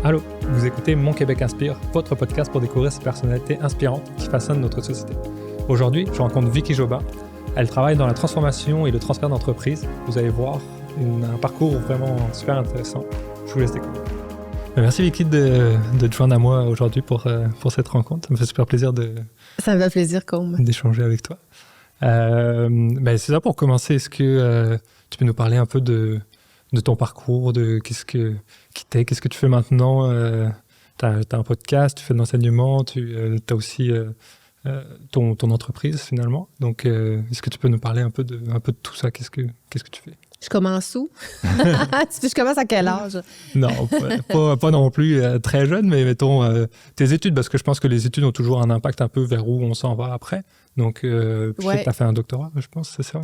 Allô, vous écoutez Mon Québec Inspire, votre podcast pour découvrir ces personnalités inspirantes qui façonnent notre société. Aujourd'hui, je rencontre Vicky Jobin. Elle travaille dans la transformation et le transfert d'entreprise. Vous allez voir un parcours vraiment super intéressant. Je vous laisse découvrir. Merci Vicky de te joindre à moi aujourd'hui pour cette rencontre. Ça me fait super plaisir Ça me fait plaisir, Combe. d'échanger avec toi. C'est ça pour commencer. Est-ce que tu peux nous parler un peu de ton parcours, de qu'est-ce que tu fais maintenant? Tu as un podcast, tu fais de l'enseignement, tu as aussi ton entreprise finalement. Donc, est-ce que tu peux nous parler un peu de tout ça? Qu'est-ce que tu fais? Je commence où? Je commence à quel âge? Non, pas non plus très jeune, mais mettons tes études, parce que je pense que les études ont toujours un impact un peu vers où on s'en va après. Donc, je sais que tu as fait un doctorat, je pense, c'est ça?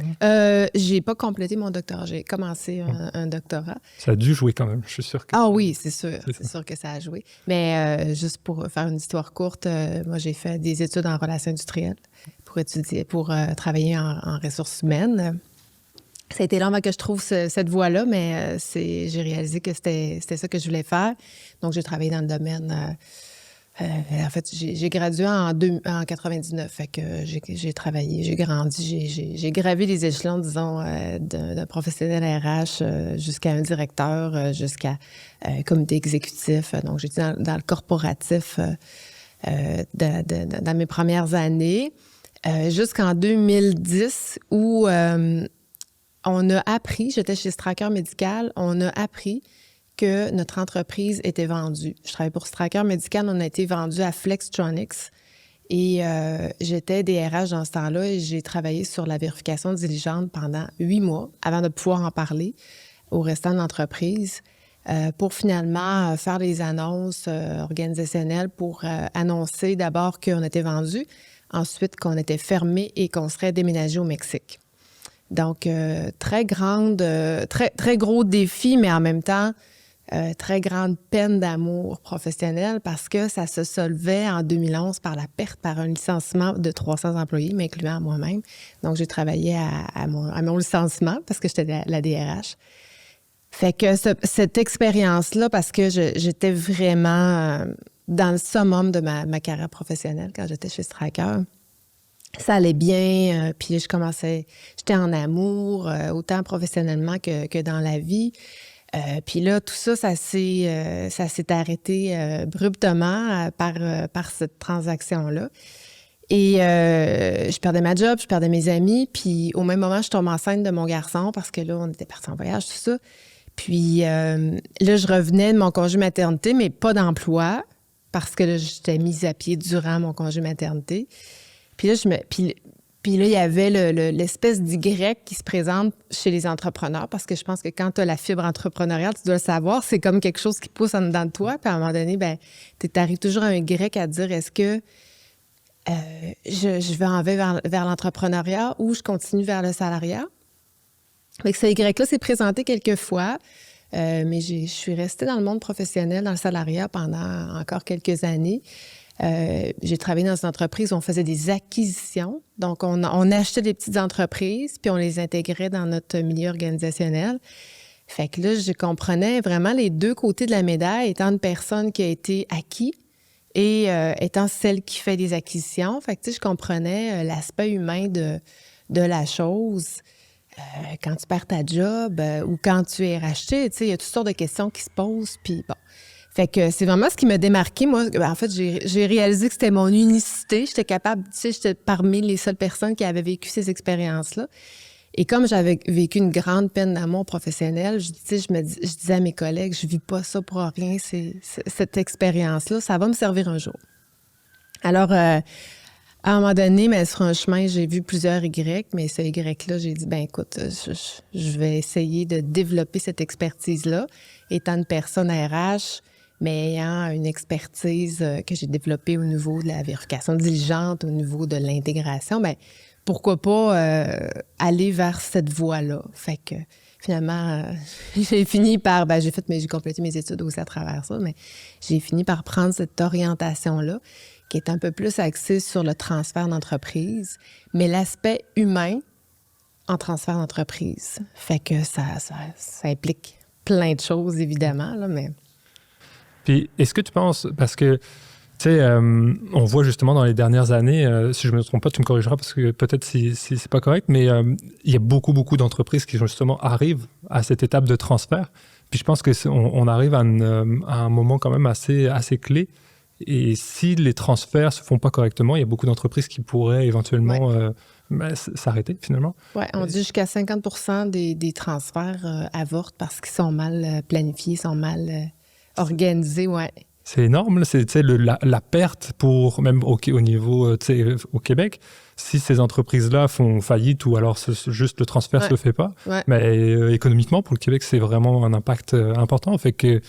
J'ai pas complété mon doctorat. J'ai commencé un doctorat. Ça a dû jouer quand même, je suis sûr. Oui, c'est sûr. C'est sûr que ça a joué. Mais juste pour faire une histoire courte, moi, j'ai fait des études en relations industrielles pour travailler en ressources humaines. Ça a été long avant que je trouve cette voie-là, mais j'ai réalisé que c'était ça que je voulais faire. Donc, j'ai travaillé dans le domaine. En fait, j'ai gradué en 99. Fait que j'ai travaillé, j'ai grandi, j'ai gravi les échelons, disons, d'un professionnel RH jusqu'à un directeur, jusqu'à comité exécutif. Donc, j'étais dans le corporatif dans mes premières années, jusqu'en 2010 où on a appris, j'étais chez Stracker Médical, on a appris que notre entreprise était vendue. Je travaillais pour Stracker Médical, on a été vendu à Flextronics et j'étais DRH dans ce temps-là et j'ai travaillé sur la vérification diligente pendant 8 mois avant de pouvoir en parler au restant de l'entreprise pour finalement faire les annonces organisationnelles pour annoncer d'abord qu'on était vendu, ensuite qu'on était fermé et qu'on serait déménagé au Mexique. Donc, très gros défi, mais en même temps, très grande peine d'amour professionnel parce que ça se solvait en 2011 par la perte par un licenciement de 300 employés, m'incluant moi-même. Donc, j'ai travaillé à mon licenciement parce que j'étais la DRH. Fait que cette expérience-là, parce que j'étais vraiment dans le summum de ma carrière professionnelle quand j'étais chez Stracker, ça allait bien, puis j'étais en amour, autant professionnellement que dans la vie. Puis là, tout ça, ça s'est arrêté abruptement par cette transaction-là. Et je perdais ma job, je perdais mes amis, puis au même moment, je tombe enceinte de mon garçon parce que là, on était partis en voyage, tout ça. Puis là, je revenais de mon congé maternité, mais pas d'emploi parce que là, j'étais mise à pied durant mon congé maternité. Puis là, Puis là, il y avait l'espèce d'Y qui se présente chez les entrepreneurs parce que je pense que quand tu as la fibre entrepreneuriale, tu dois le savoir, c'est comme quelque chose qui pousse en dedans de toi. Puis à un moment donné, tu arrives toujours à un Y à te dire est-ce que je vais en vers l'entrepreneuriat ou je continue vers le salariat? Fait que ce Y-là s'est présenté quelques fois, mais je suis restée dans le monde professionnel, dans le salariat pendant encore quelques années. J'ai travaillé dans une entreprise où on faisait des acquisitions. Donc, on achetait des petites entreprises, puis on les intégrait dans notre milieu organisationnel. Fait que là, je comprenais vraiment les deux côtés de la médaille, étant une personne qui a été acquise et étant celle qui fait des acquisitions. Fait que, tu sais, je comprenais l'aspect humain de la chose. Quand tu perds ta job ou quand tu es racheté, tu sais, il y a toutes sortes de questions qui se posent, puis bon. Fait que c'est vraiment ce qui m'a démarqué. Moi, en fait, j'ai réalisé que c'était mon unicité. J'étais capable, tu sais, j'étais parmi les seules personnes qui avaient vécu ces expériences-là. Et comme j'avais vécu une grande peine d'amour professionnel, je disais à mes collègues, je vis pas ça pour rien, cette expérience-là, ça va me servir un jour. Alors, à un moment donné, mais sur un chemin, j'ai vu plusieurs Y, mais ce Y-là, j'ai dit, écoute, je vais essayer de développer cette expertise-là, étant une personne RH, mais ayant une expertise que j'ai développée au niveau de la vérification diligente, au niveau de l'intégration, pourquoi pas aller vers cette voie-là? Fait que finalement, j'ai fini par... j'ai complété mes études aussi à travers ça, mais j'ai fini par prendre cette orientation-là qui est un peu plus axée sur le transfert d'entreprise, mais l'aspect humain en transfert d'entreprise. Fait que ça implique plein de choses, évidemment, là, mais... Puis, est-ce que tu penses, parce que, tu sais, on voit justement dans les dernières années, si je ne me trompe pas, tu me corrigeras parce que peut-être si c'est pas correct, mais il y a beaucoup d'entreprises qui justement arrivent à cette étape de transfert. Puis je pense qu'on arrive à un moment quand même assez clé. Et si les transferts se font pas correctement, il y a beaucoup d'entreprises qui pourraient éventuellement s'arrêter finalement. Oui, on dit jusqu'à 50% des transferts avortent parce qu'ils sont mal planifiés, sont mal organisés, ouais. C'est énorme, là. C'est la perte pour, même au niveau au Québec, si ces entreprises-là font faillite ou alors juste le transfert ne se fait pas, mais économiquement, pour le Québec, c'est vraiment un impact important. Fait que,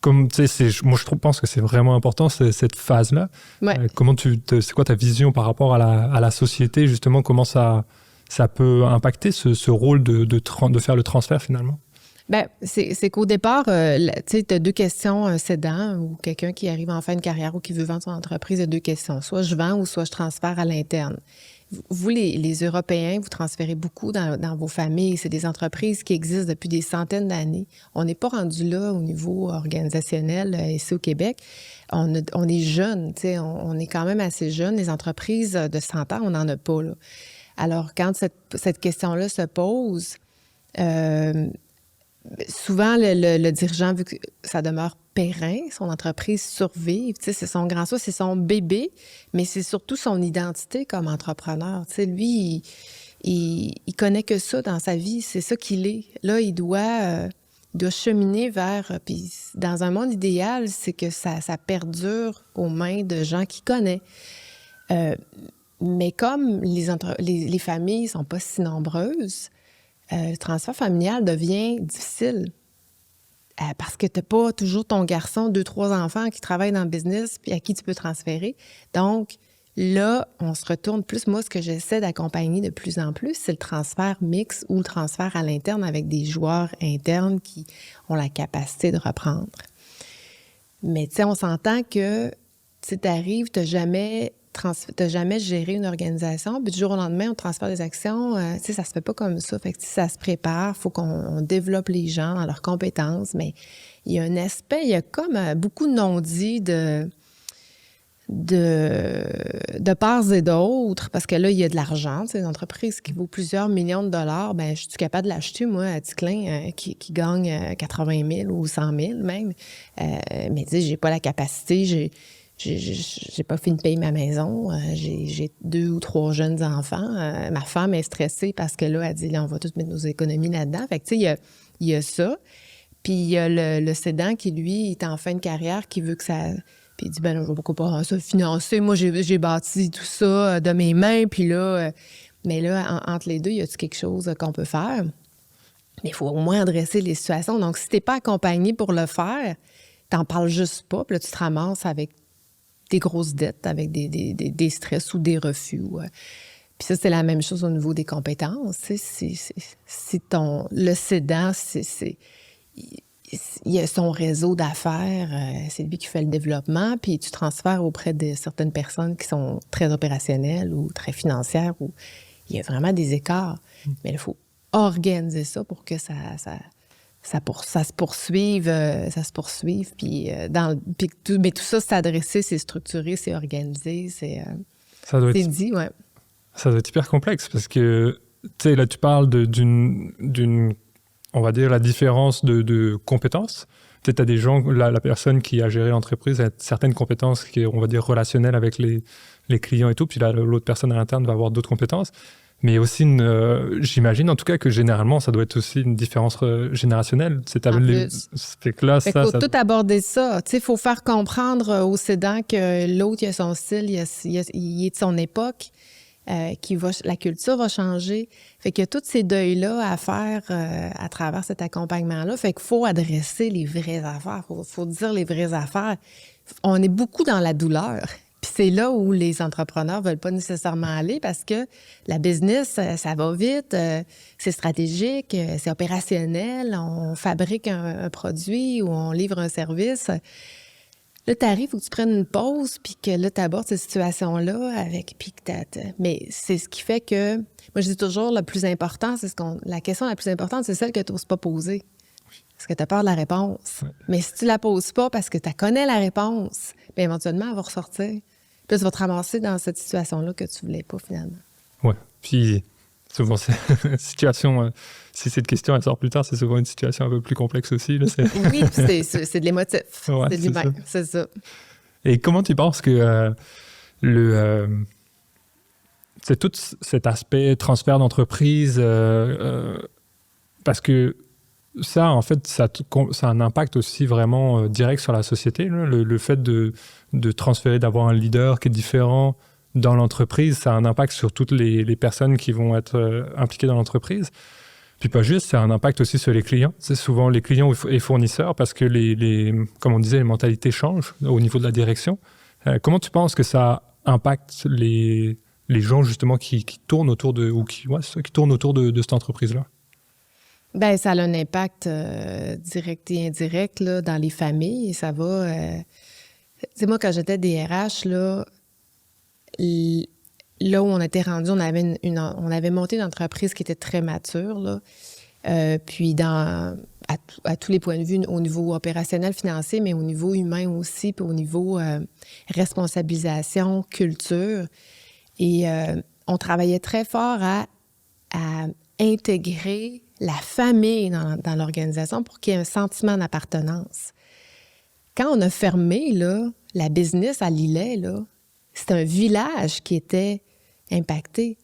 comme tu sais, moi je pense que c'est vraiment important cette phase-là. Ouais. C'est quoi ta vision par rapport à la société, justement, comment ça peut impacter ce rôle de faire le transfert finalement? Bien, c'est qu'au départ, tu sais, tu as deux questions, un cédant ou quelqu'un qui arrive en fin de carrière ou qui veut vendre son entreprise, il y a deux questions. Soit je vends ou soit je transfère à l'interne. Vous, les Européens, vous transférez beaucoup dans vos familles. C'est des entreprises qui existent depuis des centaines d'années. On n'est pas rendu là au niveau organisationnel ici au Québec. On est jeunes, tu sais, on est quand même assez jeunes. Les entreprises de 100 ans, on n'en a pas, là. Alors, quand cette question-là se pose, souvent, le dirigeant, vu que ça demeure périn, son entreprise survive, tu sais, c'est son grand soi, c'est son bébé, mais c'est surtout son identité comme entrepreneur. Tu sais, lui, il connaît que ça dans sa vie, c'est ça qu'il est. Là, il doit cheminer vers... Puis dans un monde idéal, c'est que ça perdure aux mains de gens qu'il connaît. Mais comme les familles ne sont pas si nombreuses, le transfert familial devient difficile parce que tu n'as pas toujours ton garçon, 2-3 enfants qui travaillent dans le business puis à qui tu peux transférer. Donc, là, on se retourne plus. Moi, ce que j'essaie d'accompagner de plus en plus, c'est le transfert mixte ou le transfert à l'interne avec des joueurs internes qui ont la capacité de reprendre. Mais tu sais, on s'entend que tu arrives, tu n'as jamais géré une organisation, puis du jour au lendemain, on transfère des actions. Tu sais, ça se fait pas comme ça. Fait que ça se prépare, il faut qu'on développe les gens dans leurs compétences. Mais il y a un aspect, il y a comme beaucoup de non-dits de parts et d'autres, parce que là, il y a de l'argent. C'est une entreprise qui vaut plusieurs millions de dollars. Bien, je suis capable de l'acheter, moi, à Ticlin, qui gagne 80 000 ou 100 000 même. Mais tu sais, j'ai pas la capacité, j'ai pas fini de payer ma maison. J'ai 2 ou 3 jeunes enfants. Ma femme est stressée parce que là, elle dit, là, on va tous mettre nos économies là-dedans. Fait que, tu sais, il y a ça. Puis, il y a le cédant qui, lui, est en fin de carrière, qui veut que ça... Puis, il dit, ben, je vais pourquoi pas ça financer. Moi, j'ai bâti tout ça de mes mains. Puis là, mais là, entre les deux, y a-t-il quelque chose qu'on peut faire? Mais il faut au moins adresser les situations. Donc, si t'es pas accompagné pour le faire, t'en parles juste pas. Puis là, tu te ramasses avec des grosses dettes, avec des stress ou des refus. Puis ça, c'est la même chose au niveau des compétences. Le cédant, il a son réseau d'affaires, c'est lui qui fait le développement, puis tu transfères auprès de certaines personnes qui sont très opérationnelles ou très financières, où il y a vraiment des écarts. Mais il faut organiser ça pour que ça se poursuive, puis mais tout ça, c'est adressé, c'est structuré, c'est organisé, c'est dit, ouais. Ça doit être hyper complexe parce que, tu sais, là, tu parles d'une, on va dire, la différence de compétences. Tu sais, tu as des gens, la personne qui a géré l'entreprise a certaines compétences qui, on va dire, relationnelles avec les clients et tout, puis là, l'autre personne à l'interne va avoir d'autres compétences. Mais aussi, j'imagine en tout cas que généralement, ça doit être aussi une différence générationnelle. Fait que là, faut tout aborder ça. Il faut faire comprendre aux cédants que l'autre, il a son style, il est de son époque, la culture va changer. Fait qu'il y a tous ces deuils-là à faire à travers cet accompagnement-là. Fait qu'il faut adresser les vraies affaires. Faut dire les vraies affaires. On est beaucoup dans la douleur. Puis c'est là où les entrepreneurs ne veulent pas nécessairement aller parce que la business, ça va vite, c'est stratégique, c'est opérationnel, on fabrique un produit ou on livre un service. Là, tu arrives, il faut que tu prennes une pause puis que là, tu abordes cette situation-là mais c'est ce qui fait que... Moi, je dis toujours, le plus important, la question la plus importante, c'est celle que tu n'oses pas poser. parce que tu as peur de la réponse. Ouais. Mais si tu la poses pas parce que tu connais la réponse, bien, éventuellement, elle va ressortir. Puis tu vas te ramasser dans cette situation-là que tu voulais pas, finalement. Ouais. Puis, souvent, c'est une situation... si cette question, elle sort plus tard, c'est souvent une situation un peu plus complexe aussi. Là, Oui, c'est de l'émotif. Ouais, c'est de l'humain. C'est ça. Et comment tu penses que c'est tout cet aspect transfert d'entreprise, parce que ça, en fait, ça a un impact aussi vraiment direct sur la société. Là. Le fait de transférer, d'avoir un leader qui est différent dans l'entreprise, ça a un impact sur toutes les personnes qui vont être impliquées dans l'entreprise. Puis pas juste, ça a un impact aussi sur les clients. C'est souvent les clients et fournisseurs parce que, comme on disait, les mentalités changent au niveau de la direction. Comment tu penses que ça impacte les gens justement qui tournent autour de cette entreprise-là? Bien, ça a un impact direct et indirect là, dans les familles. Ça va... Tu sais, moi, quand j'étais DRH, là où on était rendu, on avait monté une entreprise qui était très mature, là. Puis à tous les points de vue, au niveau opérationnel, financier, mais au niveau humain aussi, puis au niveau responsabilisation, culture. Et on travaillait très fort à intégrer la famille dans l'organisation pour qu'il y ait un sentiment d'appartenance. Quand on a fermé là, la business à Lillet, là, c'est un village qui était impacté.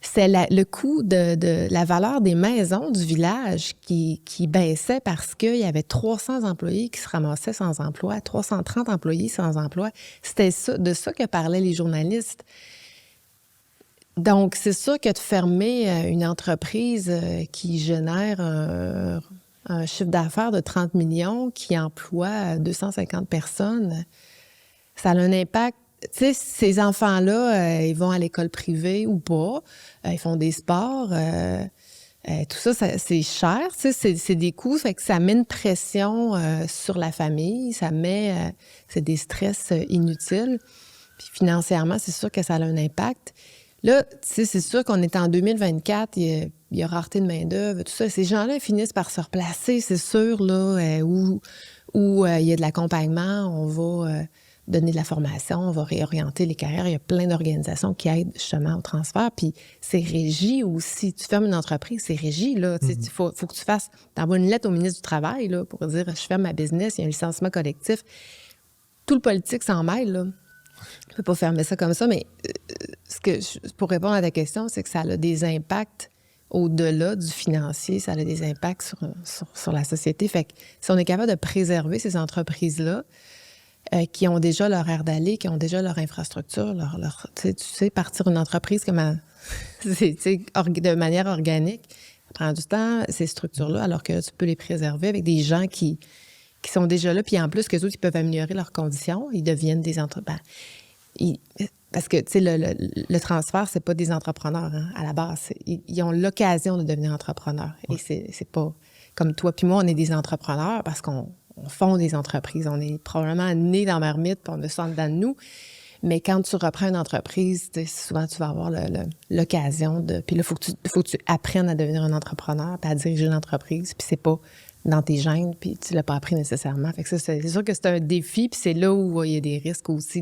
C'est le coût de la valeur des maisons du village qui baissait parce qu'il y avait 300 employés qui se ramassaient sans emploi, 330 employés sans emploi. C'était de ça que parlaient les journalistes. Donc, c'est sûr que de fermer une entreprise qui génère un chiffre d'affaires de 30 millions, qui emploie 250 personnes, ça a un impact. Tu sais, ces enfants-là, ils vont à l'école privée ou pas, ils font des sports, tout ça, c'est cher, tu sais, c'est des coûts, fait que ça met une pression sur la famille, c'est des stress inutiles. Puis financièrement, c'est sûr que ça a un impact. Là, tu sais, c'est sûr qu'on est en 2024, il y a rareté de main-d'œuvre, tout ça. Ces gens-là finissent par se replacer, c'est sûr, là, où il y a de l'accompagnement, on va donner de la formation, on va réorienter les carrières. Il y a plein d'organisations qui aident justement au transfert. Puis c'est régi aussi. Tu fermes une entreprise, c'est régi, là. Il faut que tu t'envoies une lettre au ministre du Travail, là, pour dire je ferme ma business, il y a un licenciement collectif. Tout le politique s'en mêle, là. Je ne peux pas fermer ça comme ça, mais pour répondre à ta question, c'est que ça a des impacts au-delà du financier, ça a des impacts sur la société. Fait que si on est capable de préserver ces entreprises-là, qui ont déjà leur aire d'aller, qui ont déjà leur infrastructure, tu sais, partir une entreprise de manière organique, ça prend du temps, ces structures-là, alors que tu peux les préserver avec des gens qui sont déjà là, puis en plus, qu'eux autres, ils peuvent améliorer leurs conditions, ils deviennent des entrepreneurs. Parce que, tu sais, le transfert, c'est pas des entrepreneurs, hein, à la base. Ils ont l'occasion de devenir entrepreneurs. Ouais. Et c'est pas comme toi puis moi, on est des entrepreneurs parce qu'on fonde des entreprises. On est probablement nés dans Marmite, puis on a ça dedans de nous. Mais quand tu reprends une entreprise, souvent, tu vas avoir l'occasion de... Puis là, il faut que tu apprennes à devenir un entrepreneur, puis à diriger une entreprise, puis c'est pas dans tes gènes, puis tu l'as pas appris nécessairement. Fait que ça, c'est sûr que c'est un défi, puis c'est là où il y a des risques aussi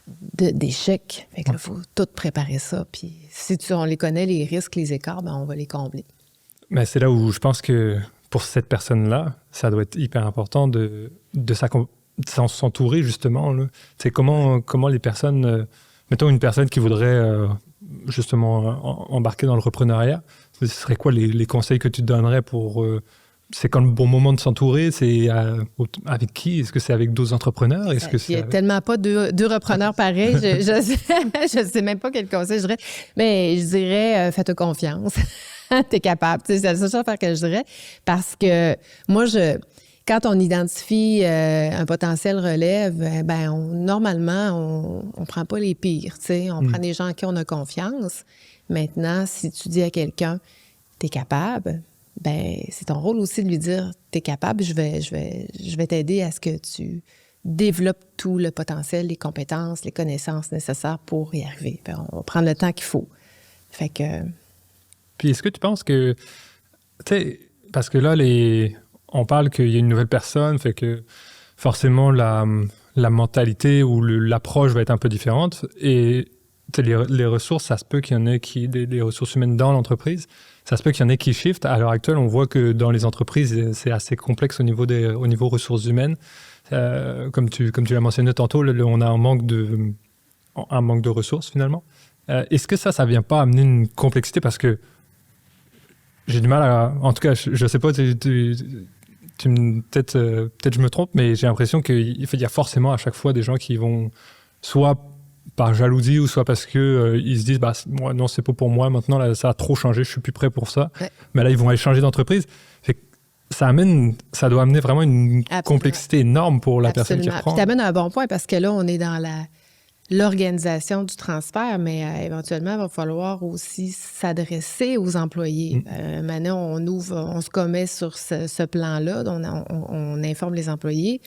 d'échecs. Fait que là, il faut tout préparer ça. Puis si on les connaît, les risques, les écarts, ben on va les combler. Mais c'est là où je pense que pour cette personne-là, ça doit être hyper important de s'entourer, justement. Tu sais, comment les personnes... mettons une personne qui voudrait justement embarquer dans le reprenariat, ce serait quoi les conseils que tu te donnerais pour... c'est quand le bon moment de s'entourer? C'est avec qui? Est-ce que c'est avec d'autres entrepreneurs? Il n'y a tellement pas deux repreneurs pareils. Je sais même pas quel conseil je dirais. Mais je dirais, fais-toi confiance. T'es capable. C'est la seule chose que je dirais. Parce que moi, quand on identifie un potentiel relève, normalement, on prend pas les pires. On prend des gens en qui on a confiance. Maintenant, si tu dis à quelqu'un, t'es capable... ben c'est ton rôle aussi de lui dire t'es capable, je vais t'aider à ce que tu développes tout le potentiel, les compétences, les connaissances nécessaires pour y arriver. Ben, on va prendre le temps qu'il faut. Fait que... Puis est-ce que tu penses que, tu sais, parce que là, on parle qu'il y a une nouvelle personne, fait que forcément la mentalité ou l'approche va être un peu différente. Et les ressources, ça se peut qu'il y en ait des ressources humaines dans l'entreprise, ça se peut qu'il y en ait qui shiftent. À l'heure actuelle, on voit que dans les entreprises, c'est assez complexe au niveau ressources humaines. Comme tu l'as mentionné tantôt, on a un manque de ressources finalement. Est-ce que ça vient pas amener une complexité? Parce que j'ai du mal à... En tout cas, je sais pas, peut-être je me trompe, mais j'ai l'impression qu'il y a forcément à chaque fois des gens qui vont soit par jalousie ou soit parce que ils se disent moi, non, c'est pas pour moi, maintenant là, ça a trop changé, je suis plus prêt pour ça. Ouais. Mais là, ils vont aller changer d'entreprise. Fait que ça doit amener vraiment une complexité énorme pour la personne qui reprend. Puis tu amènes un bon point parce que là, on est dans l'organisation du transfert, mais éventuellement, il va falloir aussi s'adresser aux employés. Maintenant, on se commet sur ce plan-là, on informe les employés.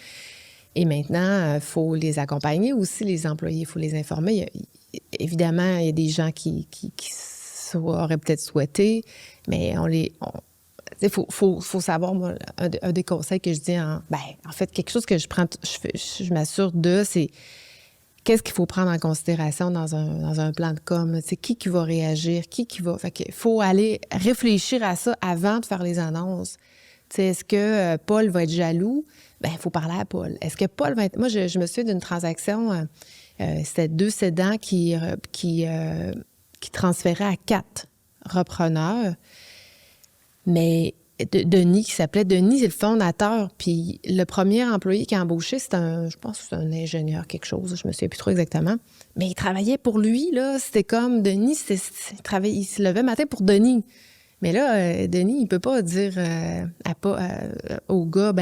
Et maintenant, il faut les accompagner aussi, les employés, il faut les informer. Évidemment, il y a des gens qui auraient peut-être souhaité, mais il faut savoir, moi, un des conseils que je dis, en fait, quelque chose que je m'assure c'est qu'est-ce qu'il faut prendre en considération dans un plan de com? C'est qui va réagir? Qui va... Fait qu'il faut aller réfléchir à ça avant de faire les annonces. Est-ce que Paul va être jaloux? Il faut parler à Paul. Est-ce que Paul va être... Moi, je me souviens d'une transaction, c'était 2 cédants qui transféraient à 4 repreneurs. Mais Denis, qui s'appelait Denis, c'est le fondateur. Puis le premier employé qui a embauché, je pense que c'est un ingénieur, quelque chose, je me souviens plus trop exactement. Mais il travaillait pour lui, là. C'était comme Denis, il se levait le matin pour Denis. Mais là, Denis, il peut pas dire au gars,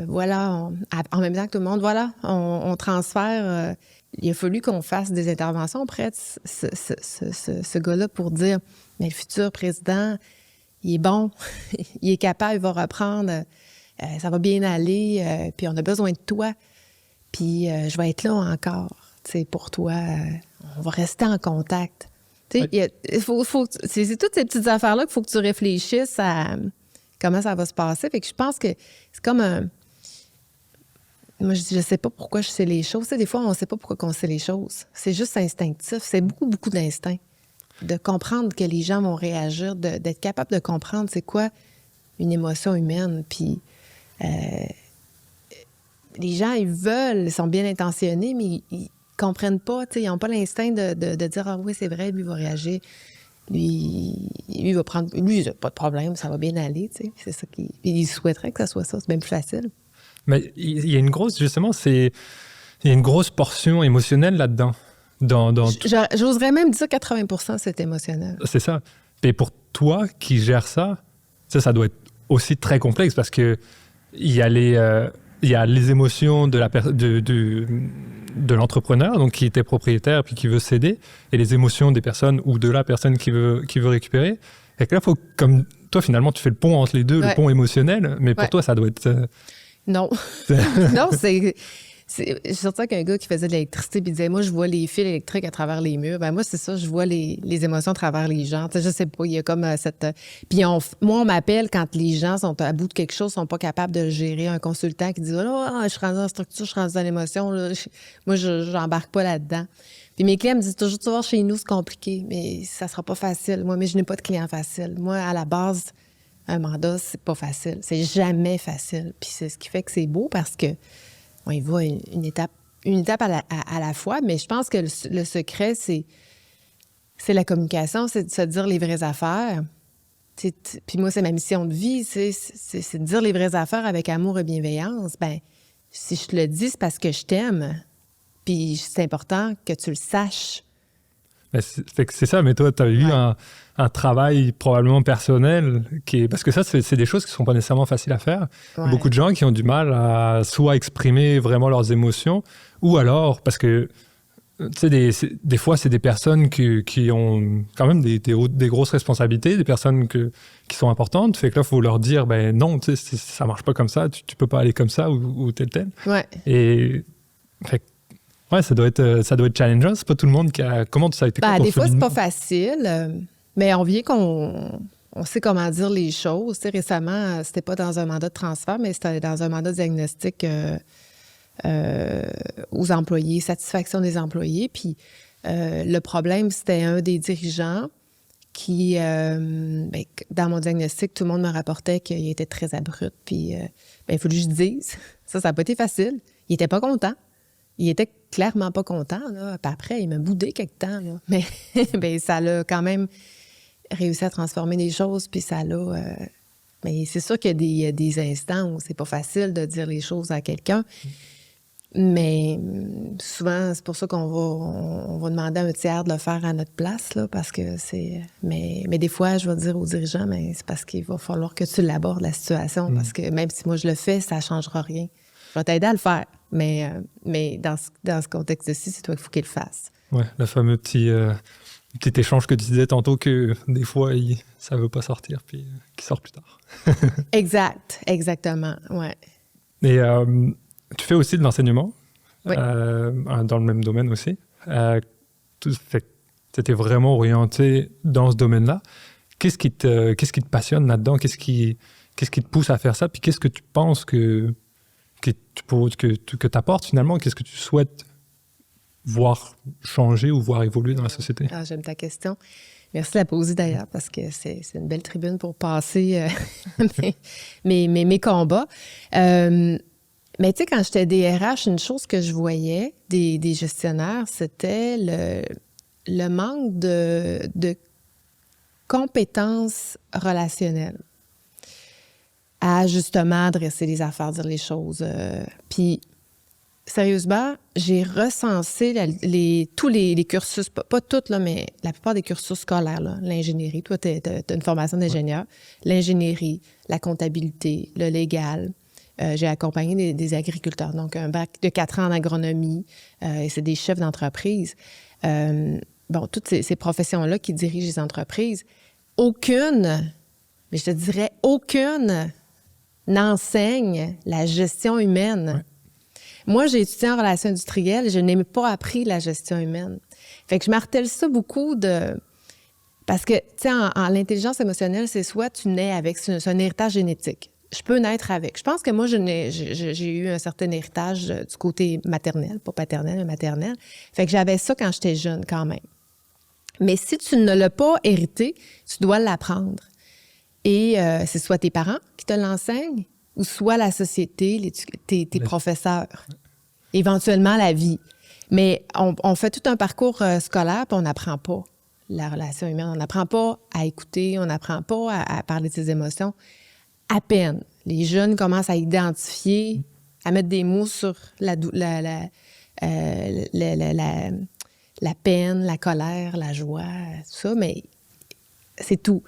voilà, en même temps que tout le monde, voilà, on transfère. Il a fallu qu'on fasse des interventions auprès de ce gars-là pour dire, mais le futur président, il est bon, il est capable, il va reprendre, ça va bien aller, puis on a besoin de toi, puis je vais être là encore, pour toi, on va rester en contact. Ouais. C'est toutes ces petites affaires-là qu'il faut que tu réfléchisses à comment ça va se passer. Fait que je pense que c'est comme un... Moi, je sais pas pourquoi je sais les choses. Des fois, on ne sait pas pourquoi on sait les choses. C'est juste instinctif. C'est beaucoup, beaucoup d'instinct. De comprendre que les gens vont réagir, d'être capable de comprendre c'est quoi une émotion humaine. Puis les gens, ils sont bien intentionnés, mais ils comprennent pas, ils n'ont pas l'instinct de dire « Ah oui, c'est vrai, lui, il va réagir. Lui, il va prendre... Lui, il n'a pas de problème, ça va bien aller. » C'est ça il souhaiterait que ça soit ça. C'est bien plus facile. Mais il y a une grosse... Justement, il y a une grosse portion émotionnelle là-dedans. J'oserais même dire 80% c'est émotionnel. C'est ça. Et pour toi qui gères ça, doit être aussi très complexe parce que il y a les émotions de l'entrepreneur, donc qui était propriétaire puis qui veut céder, et les émotions des personnes ou de la personne qui veut récupérer. Et que là, faut, comme toi, finalement, tu fais le pont entre les deux, le pont émotionnel, mais pour toi, ça doit être... Non. Non, c'est surtout qu'un gars qui faisait de l'électricité puis disait, moi, je vois les fils électriques à travers les murs. Moi, c'est ça, je vois les émotions à travers les gens. Je sais pas, il y a comme cette... Puis moi, on m'appelle quand les gens sont à bout de quelque chose, sont pas capables de gérer. Un consultant qui dit, oh, je suis rendu dans la structure, je suis rendu dans l'émotion. Là. Moi, j'embarque pas là-dedans. Puis mes clients me disent toujours, tu vois, chez nous, c'est compliqué, mais ça sera pas facile. Moi, mais je n'ai pas de clients faciles. Moi, à la base, un mandat, c'est pas facile. C'est jamais facile. Puis c'est ce qui fait que c'est beau parce que on y va une étape à la fois, mais je pense que le secret, c'est la communication, c'est de se dire les vraies affaires. Puis moi, c'est ma mission de vie, c'est de dire les vraies affaires avec amour et bienveillance. Si je te le dis, c'est parce que je t'aime, puis c'est important que tu le saches. C'est ça, mais toi, tu as eu un travail probablement personnel parce que ça, c'est des choses qui ne sont pas nécessairement faciles à faire. Ouais. Beaucoup de gens qui ont du mal à soit exprimer vraiment leurs émotions, ou alors, parce que des fois, c'est des personnes qui ont quand même des grosses responsabilités, des personnes qui sont importantes. Fait que là, il faut leur dire, non, ça ne marche pas comme ça, tu ne peux pas aller comme ça ou tel. Ouais. Et ouais, ça doit être challengeant. C'est pas tout le monde qui a... Comment ça a été Des fois, c'est pas facile, mais on vient qu'on on sait comment dire les choses. Tu sais, récemment, c'était pas dans un mandat de transfert, mais c'était dans un mandat de diagnostic aux employés, satisfaction des employés. Puis le problème, c'était un des dirigeants qui, dans mon diagnostic, tout le monde me rapportait qu'il était très abrupt. Puis, il faut que je dise, ça n'a pas été facile. Il était pas content. Il était clairement pas content, là. Puis après, il m'a boudé quelque temps, là. Mais ça l'a quand même réussi à transformer des choses, puis ça l'a... Mais c'est sûr qu'il y a des instants où c'est pas facile de dire les choses à quelqu'un. Mais souvent, c'est pour ça on va demander à un tiers de le faire à notre place, là, parce que c'est... Mais des fois, je vais dire aux dirigeants, mais c'est parce qu'il va falloir que tu l'abordes, la situation, parce que même si moi je le fais, ça ne changera rien. Je vais t'aider à le faire, mais dans ce contexte-ci, c'est toi qu'il faut qu'il le fasse. Oui, le fameux petit échange que tu disais tantôt que des fois, ça ne veut pas sortir, puis qui sort plus tard. Exactement, ouais. Et tu fais aussi de l'enseignement, oui. Dans le même domaine aussi. Tu étais vraiment orienté dans ce domaine-là. Qu'est-ce qui te passionne là-dedans? Qu'est-ce qui te pousse à faire ça? Puis qu'est-ce que tu penses que tu apportes finalement? Qu'est-ce que tu souhaites voir changer ou voir évoluer dans la société? Ah, j'aime ta question. Merci de la poser d'ailleurs, parce que c'est une belle tribune pour passer mes combats. Mais tu sais, quand j'étais DRH, une chose que je voyais des gestionnaire, c'était le manque de compétences relationnelles à justement adresser les affaires, dire les choses. Puis, sérieusement, j'ai recensé tous les cursus, pas toutes, là, mais la plupart des cursus scolaires, là, l'ingénierie. Toi, tu as une formation d'ingénieur. L'ingénierie, la comptabilité, le légal. J'ai accompagné des agriculteurs, donc un bac de 4 ans en agronomie, et c'est des chefs d'entreprise. Toutes ces professions-là qui dirigent les entreprises, aucune, mais je te dirais aucune, n'enseigne la gestion humaine. Ouais. Moi, j'ai étudié en relations industrielles, je n'ai pas appris la gestion humaine. Fait que je martèle ça beaucoup parce que, tu sais, en l'intelligence émotionnelle, c'est soit tu nais avec, c'est un héritage génétique. Je peux naître avec. Je pense que moi, j'ai eu un certain héritage du côté maternel, pas paternel, mais maternel. Fait que j'avais ça quand j'étais jeune, quand même. Mais si tu ne l'as pas hérité, tu dois l'apprendre. Et c'est soit tes parents qui te l'enseignent, ou soit la société, tes professeurs. Éventuellement, la vie. Mais on fait tout un parcours scolaire, puis on n'apprend pas la relation humaine. On n'apprend pas à écouter, on n'apprend pas à parler de ses émotions. À peine. Les jeunes commencent à identifier, à mettre des mots sur la peine, la colère, la joie, tout ça, mais c'est tout.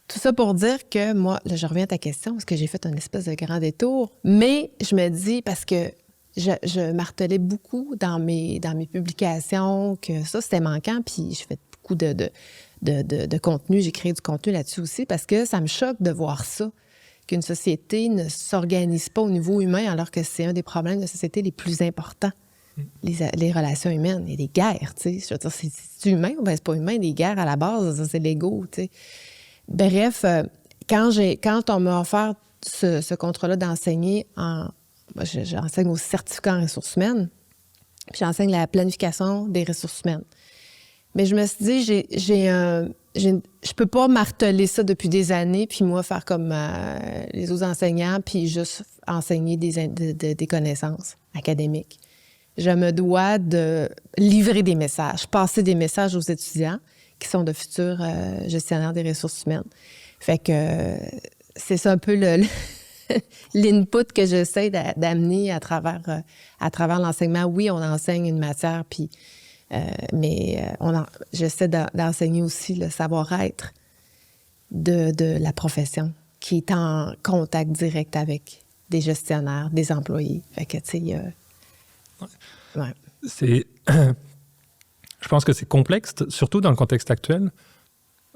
Tout ça pour dire que moi, là, je reviens à ta question, parce que j'ai fait une espèce de grand détour, mais je me dis, parce que je martelais beaucoup dans mes publications que ça, c'était manquant, puis je fais beaucoup de contenu, j'ai créé du contenu là-dessus aussi, parce que ça me choque de voir ça, qu'une société ne s'organise pas au niveau humain, alors que c'est un des problèmes de société les plus importants, les relations humaines et les guerres, tu sais. Je veux dire, c'est humain ou bien c'est pas humain, les guerres à la base, c'est l'ego, tu sais. Bref, quand on m'a offert ce contrat-là d'enseigner j'enseigne au certificat en ressources humaines, puis j'enseigne la planification des ressources humaines. Mais je me suis dit, je peux pas marteler ça depuis des années, puis moi, faire comme les autres enseignants, puis juste enseigner des connaissances académiques. Je me dois de livrer des messages, passer des messages aux étudiants qui sont de futurs gestionnaires des ressources humaines. Fait que c'est ça un peu l'input que j'essaie d'amener à travers l'enseignement. Oui, on enseigne une matière, puis mais j'essaie d'enseigner aussi le savoir-être de la profession qui est en contact direct avec des gestionnaires, des employés. Fait que, tu sais, ouais. Je pense que c'est complexe, surtout dans le contexte actuel,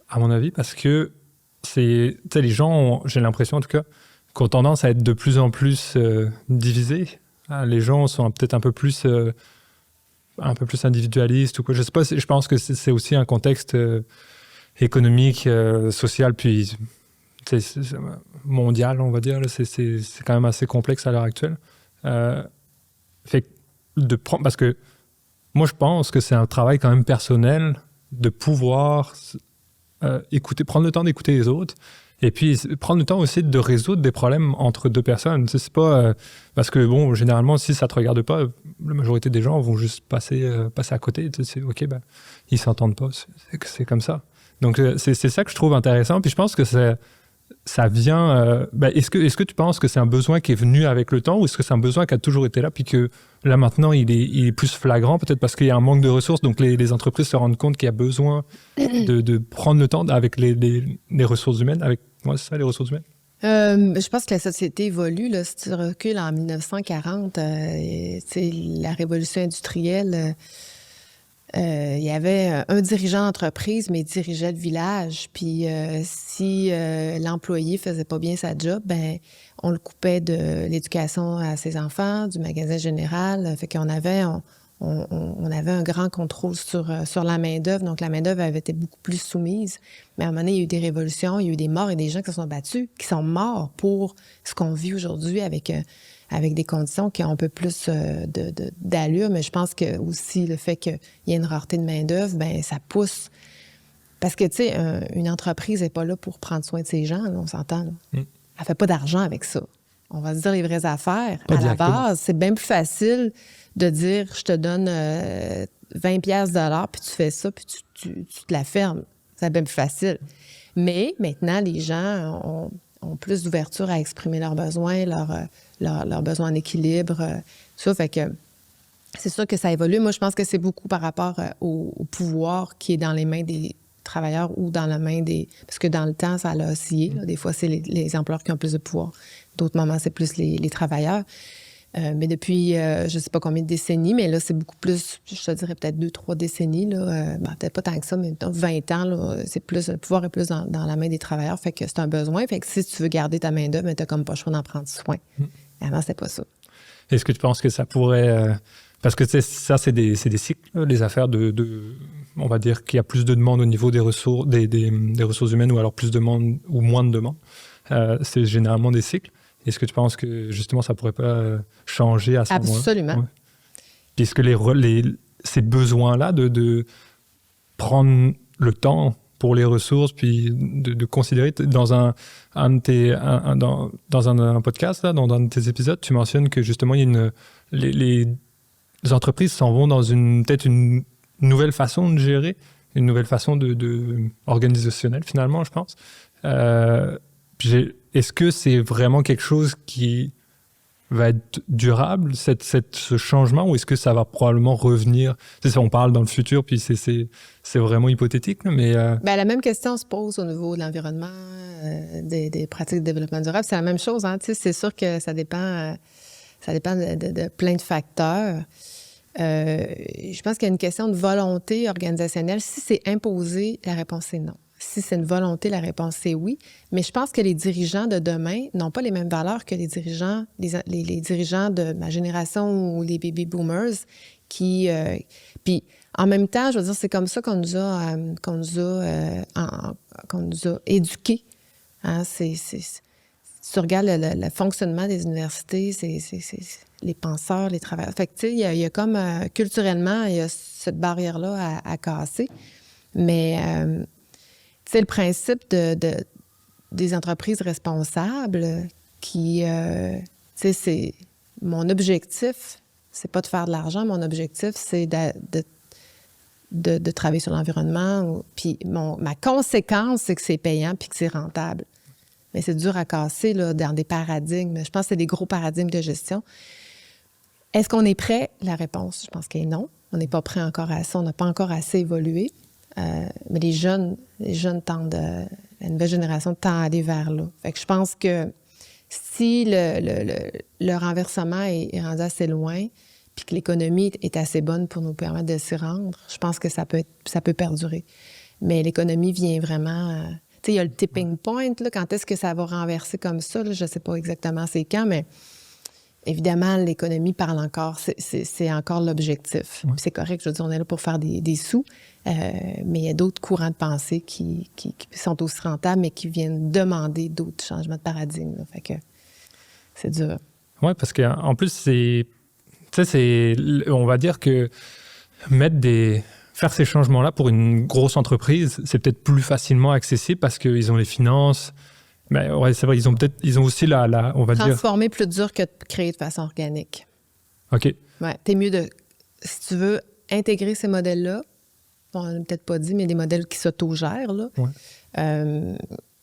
à mon avis, parce que les gens, j'ai l'impression en tout cas, ont tendance à être de plus en plus divisés. Les gens sont peut-être un peu plus individualistes ou quoi. Je sais pas, je pense que c'est aussi un contexte économique, social, puis c'est mondial, on va dire. Là, c'est quand même assez complexe à l'heure actuelle. Fait que parce que moi, je pense que c'est un travail quand même personnel de pouvoir prendre le temps d'écouter les autres et puis prendre le temps aussi de résoudre des problèmes entre deux personnes. C'est pas parce que, bon, généralement, si ça te regarde pas, la majorité des gens vont juste passer à côté. C'est OK, ben, ils s'entendent pas. C'est comme ça. Donc, c'est ça que je trouve intéressant. Puis je pense que ça vient... est-ce que tu penses que c'est un besoin qui est venu avec le temps ou est-ce que c'est un besoin qui a toujours été là puis que là, maintenant, il est plus flagrant, peut-être parce qu'il y a un manque de ressources, donc les entreprises se rendent compte qu'il y a besoin de prendre le temps avec les ressources humaines, c'est ça, les ressources humaines? Je pense que la société évolue. Là. Si tu recules en 1940, la révolution industrielle, il y avait un dirigeant d'entreprise, mais il dirigeait le village. Puis si l'employé faisait pas bien sa job, ben on le coupait de l'éducation à ses enfants, du magasin général. Fait qu'on avait, on avait un grand contrôle sur la main-d'œuvre. Donc, la main-d'œuvre avait été beaucoup plus soumise. Mais à un moment donné, il y a eu des révolutions, il y a eu des morts et des gens qui se sont battus, qui sont morts pour ce qu'on vit aujourd'hui avec des conditions qui ont un peu plus d'allure. Mais je pense que aussi le fait qu'il y ait une rareté de main-d'œuvre, ben ça pousse. Parce que, tu sais, une entreprise n'est pas là pour prendre soin de ses gens, là, on s'entend. Là. Elle ne fait pas d'argent avec ça. On va se dire les vraies affaires. À la base, c'est bien plus facile de dire je te donne 20 piastres de l'heure, puis tu fais ça, puis tu te la fermes. C'est bien plus facile. Mais maintenant, les gens ont plus d'ouverture à exprimer leurs besoins, leurs besoins d'équilibre. Ça fait que c'est sûr que ça évolue. Moi, je pense que c'est beaucoup par rapport au pouvoir qui est dans les mains des travailleurs ou dans la main des... Parce que dans le temps, ça a oscillé. Là. Des fois, c'est les employeurs qui ont plus de pouvoir. D'autres moments, c'est plus les travailleurs. Mais depuis, je ne sais pas combien de décennies, mais là, c'est beaucoup plus, je te dirais peut-être 2-3 décennies. Là, peut-être pas tant que ça, mais 20 ans, là, c'est plus, le pouvoir est plus dans la main des travailleurs. Fait que c'est un besoin. Fait que si tu veux garder ta main-d'œuvre, tu n'as comme pas le choix d'en prendre soin. Avant, c'était pas ça. Est-ce que tu penses que ça pourrait... parce que ça, c'est des cycles, là, les affaires on va dire qu'il y a plus de demandes au niveau des ressources, des ressources humaines ou alors plus de demande ou moins de demandes. C'est généralement des cycles. Est-ce que tu penses que, justement, ça ne pourrait pas changer à ce moment-là? Absolument. Ouais. Puis est-ce que ces besoins-là de prendre le temps pour les ressources, puis de considérer, dans un podcast, là, dans un de tes épisodes, tu mentionnes que, justement, il y a les entreprises s'en vont dans peut-être une nouvelle façon de gérer, une nouvelle façon organisationnelle, finalement, je pense. Est-ce que c'est vraiment quelque chose qui va être durable, ce changement, ou est-ce que ça va probablement revenir? C'est ça, on parle dans le futur, puis c'est vraiment hypothétique, mais... La même question se pose au niveau de l'environnement, des pratiques de développement durable. C'est la même chose, hein? C'est sûr que ça dépend de plein de facteurs. Je pense qu'il y a une question de volonté organisationnelle. Si c'est imposé, la réponse est non. Si c'est une volonté, la réponse c'est oui. Mais je pense que les dirigeants de demain n'ont pas les mêmes valeurs que les dirigeants de ma génération ou les baby boomers qui... puis en même temps, je veux dire, c'est comme ça qu'on nous a éduqués. Hein? Si tu regardes le fonctionnement des universités, c'est les penseurs, les travailleurs. Fait que, tu sais, il y a comme culturellement, il y a cette barrière-là à casser. Mais, tu sais, le principe des entreprises responsables qui, tu sais, c'est mon objectif, c'est pas de faire de l'argent, mon objectif, c'est de travailler sur l'environnement. Puis ma conséquence, c'est que c'est payant puis que c'est rentable. Mais c'est dur à casser là, dans des paradigmes. Je pense que c'est des gros paradigmes de gestion. Est-ce qu'on est prêt? La réponse, je pense qu'elle est non. On n'est pas prêt encore à ça. On n'a pas encore assez évolué. Mais les jeunes tendent, la nouvelle génération tend à aller vers là. Fait que je pense que si le renversement est rendu assez loin, puis que l'économie est assez bonne pour nous permettre de s'y rendre, je pense que ça peut perdurer. Mais l'économie vient vraiment... Tu sais, il y a le tipping point, là, quand est-ce que ça va renverser comme ça? Là, je ne sais pas exactement c'est quand, mais évidemment, l'économie parle encore. C'est encore l'objectif. Ouais. C'est correct, je veux dire, on est là pour faire des sous, Mais il y a d'autres courants de pensée qui sont aussi rentables, mais qui viennent demander d'autres changements de paradigme. Là. Fait que c'est dur. Oui, parce qu'en plus, on va dire que faire ces changements-là pour une grosse entreprise, c'est peut-être plus facilement accessible parce qu'ils ont les finances. Mais ouais, c'est vrai, ils ont aussi on va dire... Transformer plus dur que de créer de façon organique. OK. Ouais, t'es mieux si tu veux intégrer ces modèles-là, bon, on l'a peut-être pas dit, mais des modèles qui s'autogèrent, là. Ouais.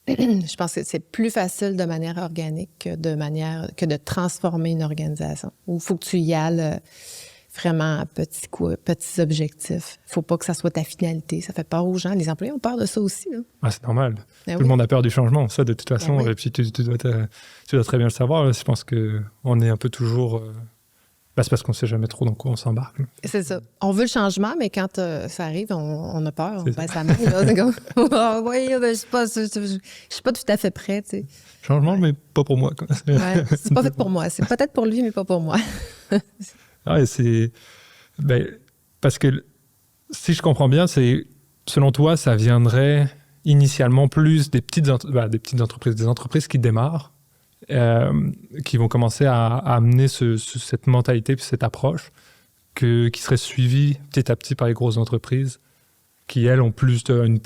Je pense que c'est plus facile de manière organique que de transformer une organisation. Où il faut que tu y ailles vraiment à petits objectifs. Il ne faut pas que ça soit ta finalité. Ça fait peur aux gens. Les employés ont peur de ça aussi. Là. Ah, c'est normal. Ben Tout le monde a peur du changement. Ça, de toute façon, oui. Et puis tu dois très bien le savoir. Là. Je pense qu'on est un peu toujours... c'est parce qu'on ne sait jamais trop dans quoi on s'embarque. Là. C'est ça. On veut le changement, mais quand ça arrive, on a peur. On baisse la main. Là, oui, je suis pas tout à fait prêt. Tu sais. Changement, mais pas pour moi. Ouais, c'est pas fait pour moi. C'est peut-être pour lui, mais pas pour moi. Parce que si je comprends bien, selon toi, ça viendrait initialement plus des petites entreprises, des entreprises qui démarrent, qui vont commencer à amener cette mentalité puis cette approche qui serait suivie petit à petit par les grosses entreprises qui, elles, ont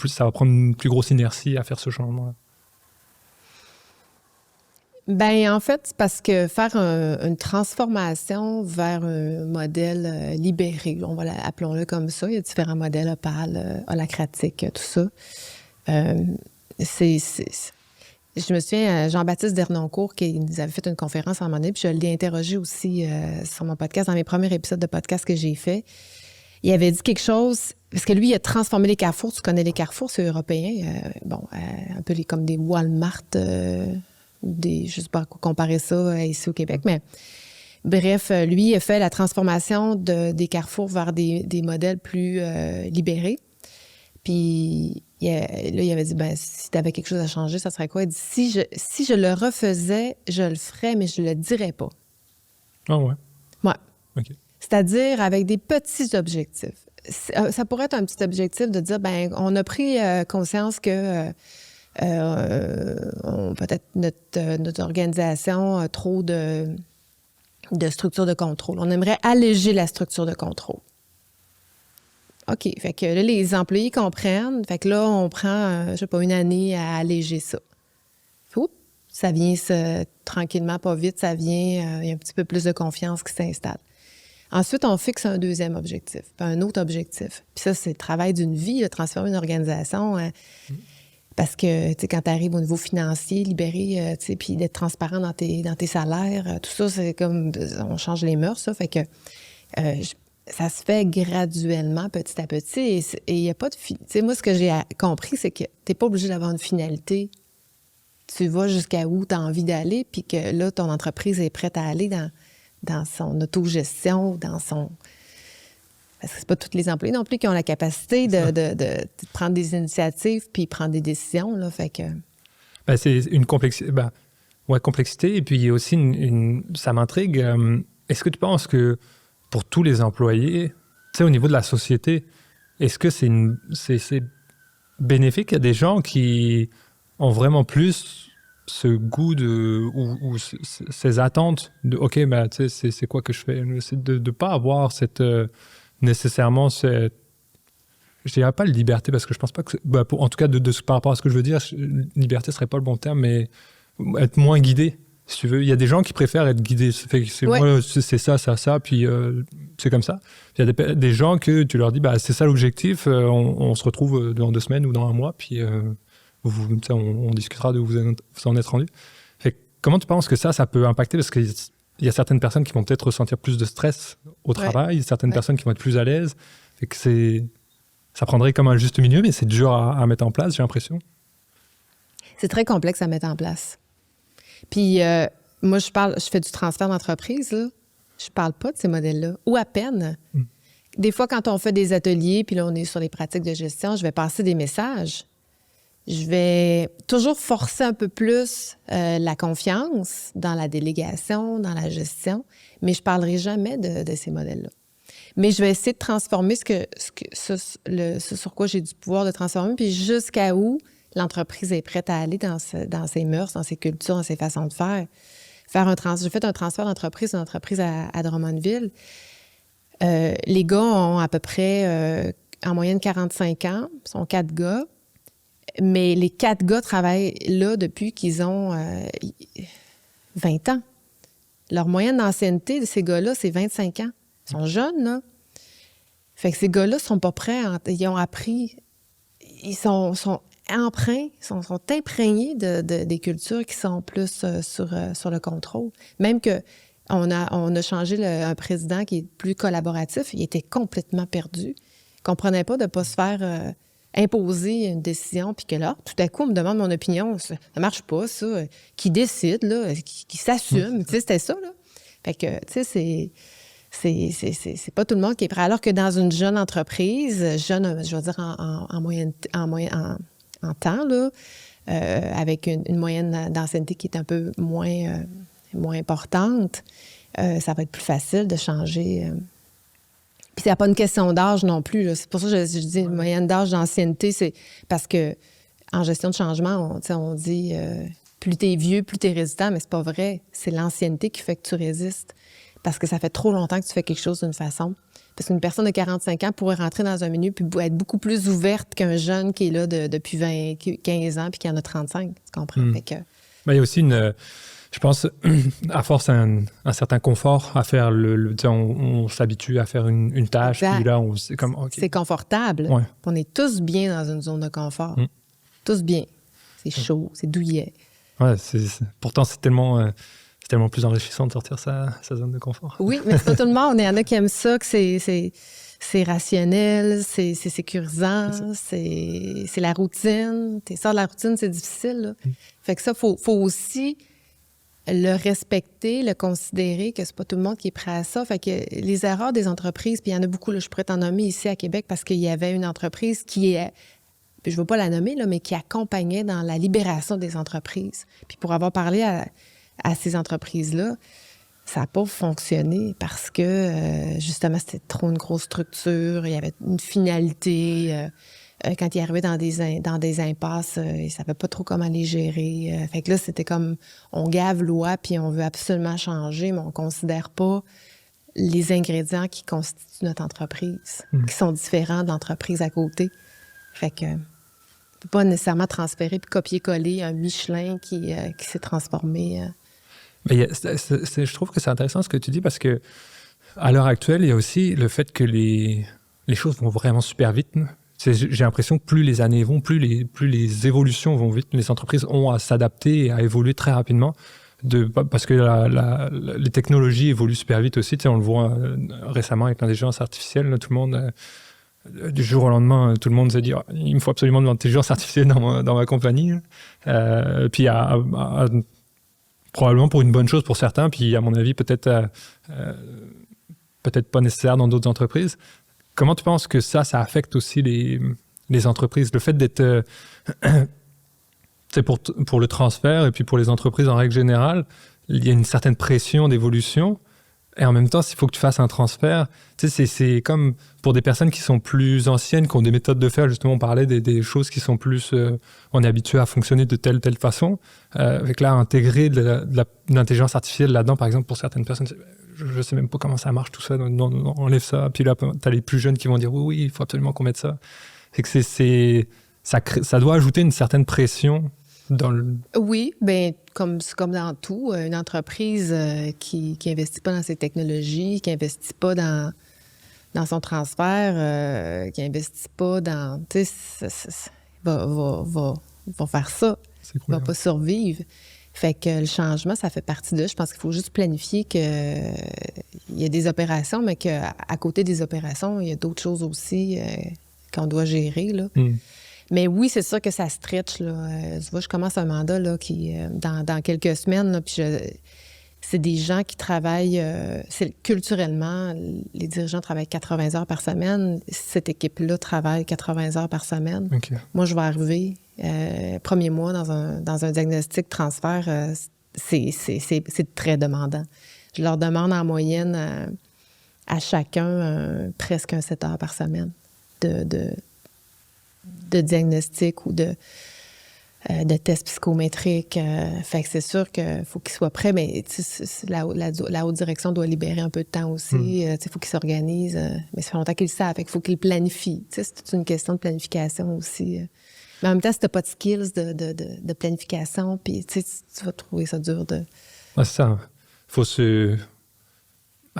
ça va prendre une plus grosse inertie à faire ce changement-là. Ben en fait, c'est parce que faire une transformation vers un modèle libéré, appelons-le comme ça, il y a différents modèles opales, holacratiques, tout ça. Je me souviens, Jean-Baptiste Dernoncourt, qui nous avait fait une conférence à un moment donné, puis je l'ai interrogé aussi sur mon podcast, dans mes premiers épisodes de podcast que j'ai fait. Il avait dit quelque chose, parce que lui, il a transformé les carrefours. Tu connais les carrefours, c'est européen. Un peu comme des Walmart... je ne sais pas comparer ça ici au Québec, mais bref, lui, il a fait la transformation des carrefours vers des modèles plus libérés. Puis là, il avait dit, si tu avais quelque chose à changer, ça serait quoi? Il dit, si je le refaisais, je le ferais, mais je ne le dirais pas. Ah ouais? Ouais. OK. C'est-à-dire avec des petits objectifs. Ça pourrait être un petit objectif de dire, on a pris conscience que... peut-être notre organisation a trop de structures de contrôle. On aimerait alléger la structure de contrôle. OK. Fait que là, les employés comprennent. Fait que là, on prend, une année à alléger ça. Oups, ça vient tranquillement, pas vite, ça vient, il y a un petit peu plus de confiance qui s'installe. Ensuite, on fixe un deuxième objectif, puis un autre objectif. Puis ça, c'est le travail d'une vie, de transformer une organisation. Parce que, tu sais, quand tu arrives au niveau financier, libéré, tu sais, puis d'être transparent dans tes salaires, tout ça, c'est comme, on change les mœurs, ça. Fait que ça se fait graduellement, petit à petit. Et il n'y a pas de... Tu sais, moi, ce que j'ai compris, c'est que tu n'es pas obligé d'avoir une finalité. Tu vas jusqu'à où tu as envie d'aller, puis que là, ton entreprise est prête à aller dans son autogestion, dans son... Parce que c'est pas tous les employés non plus qui ont la capacité de prendre des initiatives puis prendre des décisions, là, fait que... c'est une complexité. Complexité. Et puis, il y a aussi ça m'intrigue. Est-ce que tu penses que pour tous les employés, tu sais, au niveau de la société, est-ce que c'est bénéfique? Il y a des gens qui ont vraiment plus ce goût ou ces attentes de « OK, tu sais, c'est quoi que je fais? » C'est de ne pas avoir nécessairement cette... Je dirais pas liberté, parce que je pense pas que... en tout cas, par rapport à ce que je veux dire, liberté serait pas le bon terme, mais être moins guidé, si tu veux. Il y a des gens qui préfèrent être guidés. Moi, c'est ça, puis c'est comme ça. Il y a des gens que tu leur dis, c'est ça l'objectif, on se retrouve dans 2 semaines ou dans 1 mois, puis on discutera de où vous en êtes rendu. Comment tu penses que ça peut impacter? Parce qu'il y a certaines personnes qui vont peut-être ressentir plus de stress au travail, certaines personnes qui vont être plus à l'aise. Ça prendrait comme un juste milieu, mais c'est dur à mettre en place, j'ai l'impression. C'est très complexe à mettre en place. Puis moi, je fais du transfert d'entreprise, là. Je parle pas de ces modèles-là, ou à peine. Des fois, quand on fait des ateliers, puis là, on est sur les pratiques de gestion, je vais passer des messages. Je vais toujours forcer un peu plus la confiance dans la délégation, dans la gestion, mais je ne parlerai jamais de ces modèles-là. Mais je vais essayer de transformer ce sur quoi j'ai du pouvoir de transformer, puis jusqu'à où l'entreprise est prête à aller dans ses mœurs, dans ses cultures, dans ses façons de faire. J'ai fait un transfert d'entreprise d'une entreprise à Drummondville. Les gars ont à peu près, en moyenne, 45 ans. Ils sont 4 gars. Mais les 4 gars travaillent là depuis qu'ils ont 20 ans. Leur moyenne d'ancienneté de ces gars-là, c'est 25 ans. Ils sont jeunes, là. Fait que ces gars-là sont pas prêts. Ils ont appris. Ils sont empreints, sont imprégnés des cultures qui sont plus sur le contrôle. Même que on a changé un président qui est plus collaboratif. Il était complètement perdu. Il comprenait pas de ne pas se faire imposer une décision, puis que là, tout à coup, on me demande mon opinion. Ça marche pas, ça. Qui décide, là, qui s'assume. Tu sais, c'était ça, là. Fait que, tu sais, c'est pas tout le monde qui est prêt. Alors que dans une jeune entreprise, jeune, je veux dire, en temps, là, avec une moyenne d'ancienneté qui est un peu moins importante, ça va être plus facile de changer. Puis c'est pas une question d'âge non plus, là. C'est pour ça que je dis une moyenne d'âge d'ancienneté, c'est parce que en gestion de changement, on dit plus t'es vieux, plus t'es résistant, mais c'est pas vrai. C'est l'ancienneté qui fait que tu résistes. Parce que ça fait trop longtemps que tu fais quelque chose d'une façon. Parce qu'une personne de 45 ans pourrait rentrer dans un milieu puis être beaucoup plus ouverte qu'un jeune qui est là depuis 15 ans puis qui en a 35. Tu comprends? Fait que... Ben, il y a aussi je pense, à force, un certain confort à faire on s'habitue à faire une tâche, exact. Puis là, c'est comme... Okay. C'est confortable. Ouais. On est tous bien dans une zone de confort. Tous bien. C'est chaud, c'est douillet. Ouais, pourtant, c'est tellement plus enrichissant de sortir sa zone de confort. Oui, mais c'est pas tout le monde. Il y en a qui aiment ça, que c'est rationnel, c'est sécurisant, c'est la routine. T'es sors de la routine, c'est difficile, là. Fait que ça, faut aussi le respecter, le considérer, que c'est pas tout le monde qui est prêt à ça. Fait que les erreurs des entreprises, puis il y en a beaucoup, là, je pourrais t'en nommer ici à Québec, parce qu'il y avait une entreprise qui est, je ne veux pas la nommer, là, mais qui accompagnait dans la libération des entreprises. Puis pour avoir parlé à ces entreprises-là, ça n'a pas fonctionné parce que, justement, c'était trop une grosse structure, il y avait une finalité. Quand ils arrivaient dans des impasses, ils ne savaient pas trop comment les gérer. Fait que là, c'était comme, on gave l'oie, puis on veut absolument changer, mais on ne considère pas les ingrédients qui constituent notre entreprise, qui sont différents de l'entreprise à côté. Fait que, on ne peut pas nécessairement transférer puis copier-coller un Michelin qui s'est transformé. Mais je trouve que c'est intéressant ce que tu dis parce que à l'heure actuelle, il y a aussi le fait que les choses vont vraiment super vite. J'ai l'impression que plus les années vont, plus les évolutions vont vite. Les entreprises ont à s'adapter et à évoluer très rapidement parce que les technologies évoluent super vite aussi. On le voit récemment avec l'intelligence artificielle. Là, tout le monde, du jour au lendemain, tout le monde s'est dit « il me faut absolument de l'intelligence artificielle dans ma compagnie ». Puis probablement pour une bonne chose pour certains, puis à mon avis, peut-être pas nécessaire dans d'autres entreprises. Comment tu penses que ça affecte aussi les entreprises? Le fait d'être... pour le transfert et puis pour les entreprises en règle générale, il y a une certaine pression d'évolution. Et en même temps, s'il faut que tu fasses un transfert, c'est comme pour des personnes qui sont plus anciennes, qui ont des méthodes de faire. Justement, on parlait des choses qui sont plus... on est habitué à fonctionner de telle façon. Avec là, intégrer de l'intelligence artificielle là-dedans, par exemple, pour certaines personnes, je ne sais même pas comment ça marche tout ça. Non, enlève ça. Puis là, tu as les plus jeunes qui vont dire oui, il faut absolument qu'on mette ça. C'est que ça doit ajouter une certaine pression dans le... Oui, bien, comme dans tout, une entreprise qui n'investit pas dans ses technologies, qui n'investit pas dans son transfert, qui n'investit pas dans... Tu sais, va faire ça. Il ne va pas survivre. Fait que le changement, ça fait partie de... Je pense qu'il faut juste planifier qu'il y a des opérations, mais qu'à côté des opérations, il y a d'autres choses aussi qu'on doit gérer, là. Mais oui, c'est sûr que ça stretch, là. Tu vois, je commence un mandat là, qui, dans quelques semaines, là, puis c'est des gens qui travaillent... culturellement, les dirigeants travaillent 80 heures par semaine. Cette équipe-là travaille 80 heures par semaine. Okay. Moi, je vais arriver, premier mois, dans un diagnostic transfert, c'est très demandant. Je leur demande en moyenne à chacun presque un 7 heures par semaine de diagnostic ou de tests psychométriques. Fait que c'est sûr qu'il faut qu'il soit prêt, mais la haute direction doit libérer un peu de temps aussi. Il faut qu'il s'organise. Mais ça fait longtemps qu'il le savent. Fait qu'il faut qu'il planifie. C'est une question de planification aussi. Mais en même temps, si tu n'as pas de skills de planification, puis tu vas trouver ça dur de... Ouais, c'est ça.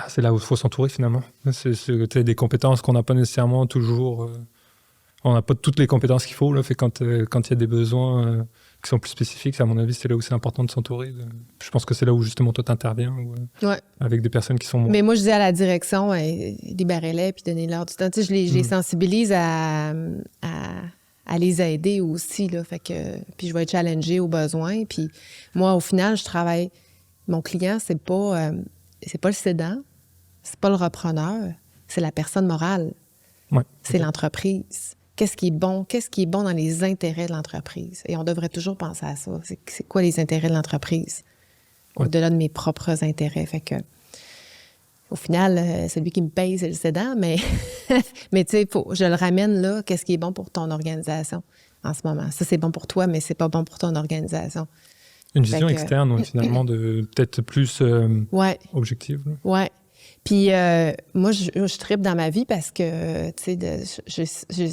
C'est là où il faut s'entourer finalement. C'est des compétences qu'on n'a pas nécessairement toujours... On n'a pas toutes les compétences qu'il faut. Là. Fait quand il y a des besoins qui sont plus spécifiques, à mon avis, c'est là où c'est important de s'entourer. Je pense que c'est là où justement toi t'interviens, avec des personnes qui sont... Mais moi, je dis à la direction, libérez-les puis donnez-leur du temps. Tu sais, je les sensibilise à les aider aussi. Là, fait que, puis je vais être challengée aux besoins. Puis moi, au final, je travaille... Mon client, c'est pas le cédant, c'est pas le repreneur, c'est la personne morale. Ouais. C'est l'entreprise. Qu'est-ce qui est bon dans les intérêts de l'entreprise? Et on devrait toujours penser à ça. C'est quoi les intérêts de l'entreprise? Au-delà de mes propres intérêts. Fait que, au final, celui qui me paye, c'est le cédant, mais tu sais, je le ramène là. Qu'est-ce qui est bon pour ton organisation en ce moment? Ça, c'est bon pour toi, mais c'est pas bon pour ton organisation. Une vision externe, finalement, peut-être plus objective. Oui. Puis moi, je tripe dans ma vie parce que, tu sais,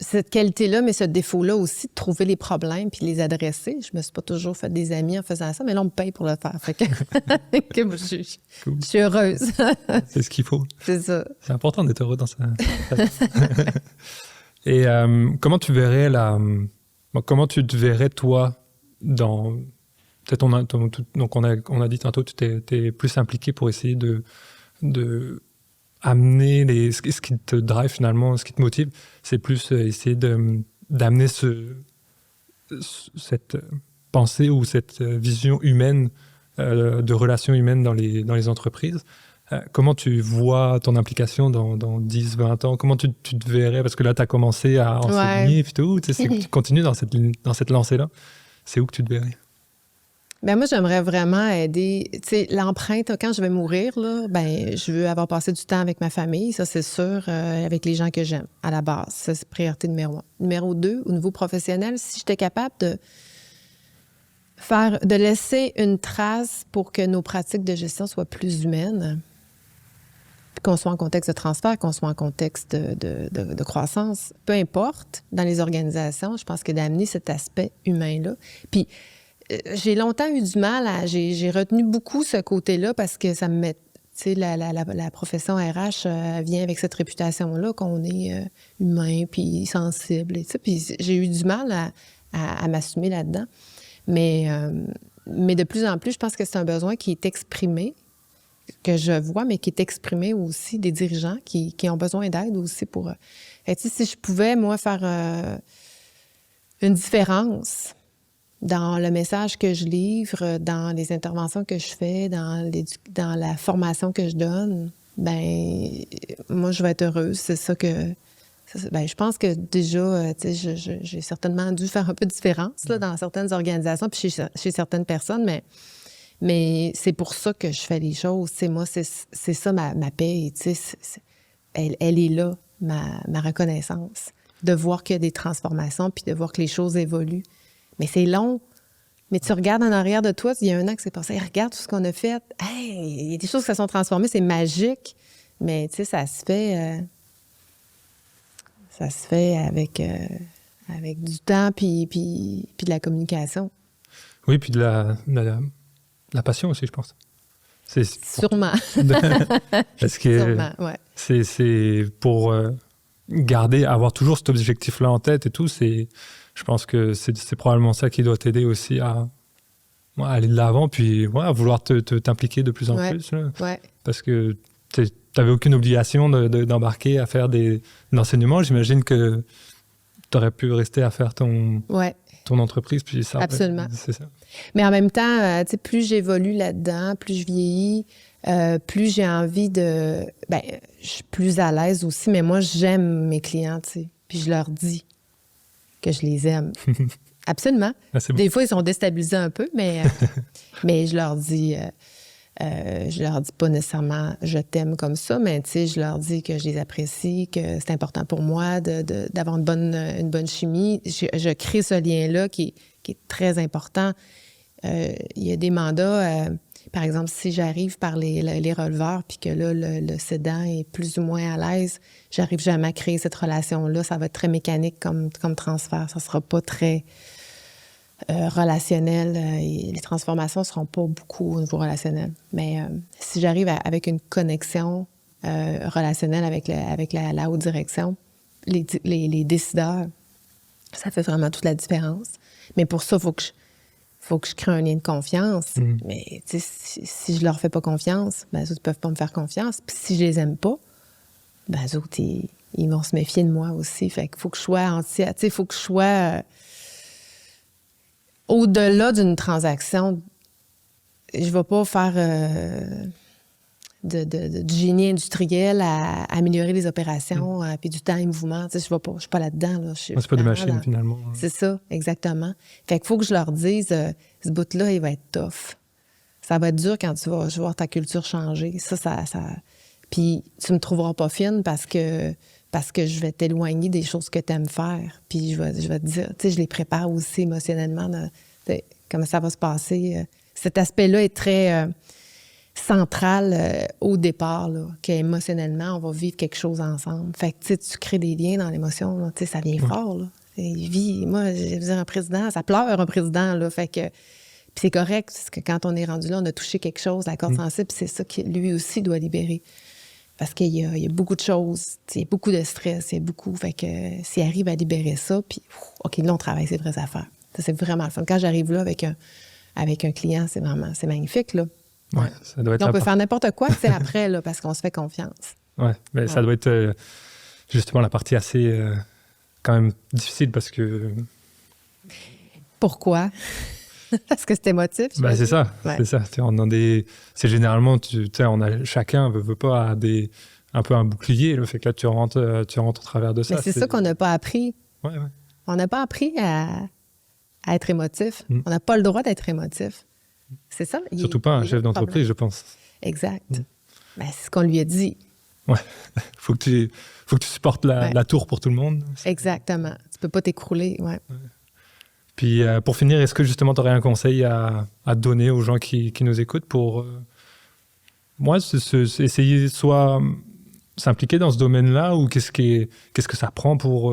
cette qualité-là, mais ce défaut-là aussi, de trouver les problèmes puis les adresser. Je me suis pas toujours fait des amis en faisant ça, mais là, on me paye pour le faire. Fait que, je suis heureuse. C'est ce qu'il faut. C'est ça. C'est important d'être heureux dans ça. Et comment tu verrais comment tu te verrais, toi, dans... Peut-être donc on a dit tantôt que tu t'es plus impliqué pour essayer de amener ce qui te drive finalement, ce qui te motive, c'est plus essayer d'amener cette pensée ou cette vision humaine, de relations humaines dans les entreprises. Comment tu vois ton implication dans 10, 20 ans? Comment tu te verrais? Parce que là, tu as commencé à enseigner et tout. Tu continues dans cette lancée-là. C'est où que tu te verrais? Bien, moi, j'aimerais vraiment aider. Tu sais, l'empreinte, quand je vais mourir, là, ben, je veux avoir passé du temps avec ma famille, ça, c'est sûr, avec les gens que j'aime, à la base. Ça, c'est priorité numéro 1. Numéro 2, au niveau professionnel, si j'étais capable de laisser une trace pour que nos pratiques de gestion soient plus humaines, qu'on soit en contexte de transfert, qu'on soit en contexte de croissance, peu importe, dans les organisations, je pense que d'amener cet aspect humain-là. Puis, j'ai longtemps eu du mal j'ai retenu beaucoup ce côté-là parce que ça me met... Tu sais, la profession RH vient avec cette réputation-là qu'on est humain puis sensible. Et puis j'ai eu du mal à m'assumer là-dedans. Mais de plus en plus, je pense que c'est un besoin qui est exprimé, que je vois, mais qui est exprimé aussi des dirigeants qui ont besoin d'aide aussi pour... Et tu sais, si je pouvais, moi, faire une différence dans le message que je livre, dans les interventions que je fais, dans la formation que je donne, ben moi, je vais être heureuse. C'est ça que... Ben, je pense que déjà, j'ai certainement dû faire un peu de différence là, dans certaines organisations puis chez certaines personnes, mais c'est pour ça que je fais les choses. T'sais, moi, c'est ça ma paye. Elle est là, ma reconnaissance. De voir qu'il y a des transformations puis de voir que les choses évoluent. Mais c'est long. Mais tu regardes en arrière de toi, il y a 1 an que c'est passé. Hey, regarde tout ce qu'on a fait. Hey, il y a des choses qui se sont transformées, c'est magique. Mais tu sais, ça se fait avec du temps puis de la communication. Oui, puis de la passion aussi, je pense. Sûrement. Parce que sûrement, ouais. C'est pour avoir toujours cet objectif-là en tête et tout, je pense que c'est probablement ça qui doit t'aider aussi à aller de l'avant, puis à vouloir t'impliquer de plus en plus. Là. Ouais. Parce que tu n'avais aucune obligation d'embarquer à faire des enseignements. J'imagine que tu aurais pu rester à faire ton entreprise. Puis ça, absolument. C'est ça. Mais en même temps, plus j'évolue là-dedans, plus je vieillis, plus j'ai envie de... Ben, je suis plus à l'aise aussi, mais moi, j'aime mes clients, puis je leur dis que je les aime. Absolument. Ah, des fois, ils sont déstabilisés un peu, mais je leur dis... Je leur dis pas nécessairement « je t'aime » comme ça, mais tu sais, je leur dis que je les apprécie, que c'est important pour moi d'avoir une bonne chimie. Je crée ce lien-là qui est très important. Il y a des mandats, par exemple, si j'arrive par les releveurs puis que là, le cédant est plus ou moins à l'aise, j'arrive jamais à créer cette relation-là. Ça va être très mécanique comme transfert. Ça sera pas très relationnel. Et les transformations ne seront pas beaucoup au niveau relationnel. Mais si j'arrive avec une connexion relationnelle avec la haute direction, les décideurs, ça fait vraiment toute la différence. Mais pour ça, il faut que je crée un lien de confiance. Mais si je leur fais pas confiance, ben, eux autres ne peuvent pas me faire confiance. Puis si je les aime pas, ben, eux autres, ils vont se méfier de moi aussi. Fait qu'il faut que je sois entière. Il faut que je sois au-delà d'une transaction. Je ne vais pas faire du génie industriel à améliorer les opérations, puis du temps et mouvement. Je ne suis pas là-dedans. Là. C'est pas des machines, finalement. C'est ça, exactement. Fait qu'il faut que je leur dise, ce bout-là, il va être tough. Ça va être dur quand tu vas voir ta culture changer. Ça. Puis tu me trouveras pas fine parce que je vais t'éloigner des choses que tu aimes faire. Puis je vais te dire, tu sais, je les prépare aussi émotionnellement. Comment ça va se passer. Cet aspect-là est très central au départ, là, qu'émotionnellement, on va vivre quelque chose ensemble. Fait que tu crées des liens dans l'émotion, là, ça vient fort. Là. Moi, je veux dire, un président, ça pleure un président. Là, fait que, puis c'est correct, parce que quand on est rendu là, on a touché quelque chose, la corde sensible, c'est ça qui, lui aussi, doit libérer. Parce qu'il y a beaucoup de choses, il y a beaucoup de stress, il y a beaucoup. Fait que s'il arrive à libérer ça, puis OK, là, on travaille ses vraies affaires. Ça, c'est vraiment le fun. Quand j'arrive là avec un client, c'est magnifique, là. Ouais, ça doit être on peut faire n'importe quoi, c'est après, là, parce qu'on se fait confiance. Ouais, mais ça doit être justement la partie assez quand même difficile parce que... Pourquoi? Parce que c'est émotif. Ben, c'est ça, ouais. C'est ça. C'est généralement, chacun veut pas un peu un bouclier. Le fait que là, tu rentres au travers de ça. Mais c'est ça qu'on n'a pas appris. Ouais. On n'a pas appris à être émotif. On n'a pas le droit d'être émotif. C'est ça. Surtout pas un chef d'entreprise, je pense. Exact. Ben, c'est ce qu'on lui a dit. Ouais. Faut que tu supportes la tour pour tout le monde. Exactement. Tu peux pas t'écrouler. Ouais. Puis, pour finir, est-ce que justement, tu aurais un conseil à donner aux gens qui nous écoutent pour essayer soit s'impliquer dans ce domaine-là ou qu'est-ce que ça prend pour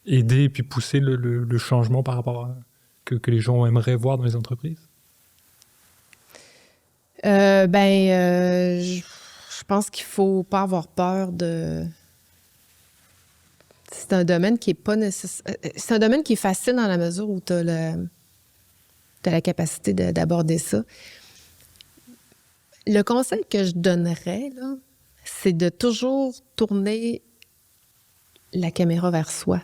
aider et puis pousser le changement par rapport à que les gens aimeraient voir dans les entreprises? Je pense qu'il faut pas avoir peur de... C'est un domaine qui est pas nécessaire. C'est un domaine qui est facile dans la mesure où tu as la capacité d'aborder ça. Le conseil que je donnerais, là, c'est de toujours tourner la caméra vers soi.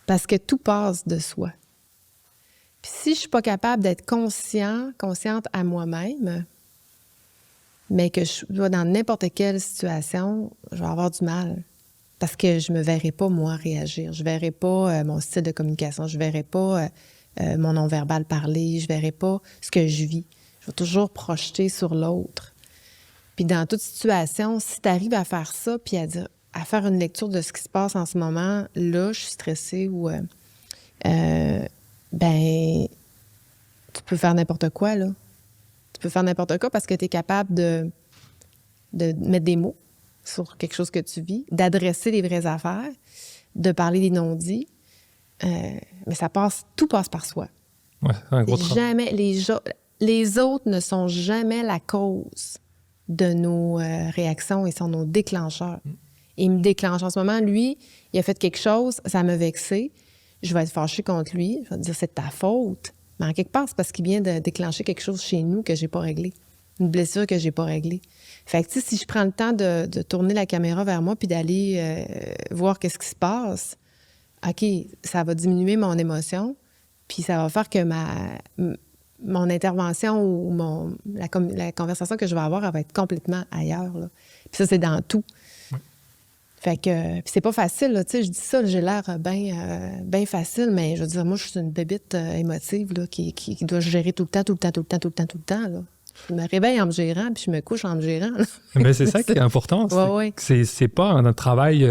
Parce que tout passe de soi. Puis si je suis pas capable d'être consciente à moi-même, mais que je sois dans n'importe quelle situation, je vais avoir du mal. Parce que je me verrai pas, moi, réagir. Je verrai pas mon style de communication. Je verrai pas mon non-verbal parler. Je verrai pas ce que je vis. Je vais toujours projeter sur l'autre. Puis dans toute situation, si tu arrives à faire ça, puis à faire une lecture de ce qui se passe en ce moment, là, je suis stressée ou... tu peux faire n'importe quoi, là. Tu peux faire n'importe quoi parce que tu es capable de mettre des mots sur quelque chose que tu vis, d'adresser les vraies affaires, de parler des non-dits. Mais tout passe par soi. Ouais, c'est un gros travail. Jamais, les autres ne sont jamais la cause de nos réactions, ils sont nos déclencheurs. Il me déclenche. En ce moment, lui, il a fait quelque chose, ça m'a vexé. Je vais être fâchée contre lui. Je vais dire, c'est de ta faute. Mais en quelque part, c'est parce qu'il vient de déclencher quelque chose chez nous que j'ai pas réglé. Une blessure que j'ai pas réglée. Fait que, tu sais, si je prends le temps de tourner la caméra vers moi puis d'aller voir qu'est-ce qui se passe, OK, ça va diminuer mon émotion, puis ça va faire que mon intervention ou la conversation que je vais avoir, elle va être complètement ailleurs, là. Puis ça, c'est dans tout. Fait que, puis c'est pas facile, là, tu sais, je dis ça, j'ai l'air bien facile, mais je veux dire, moi, je suis une bébite émotive, là, qui doit se gérer tout le temps, là. Je me réveille en me gérant, puis je me couche en me gérant, là. Mais c'est ça qui est important. Ouais. C'est pas un travail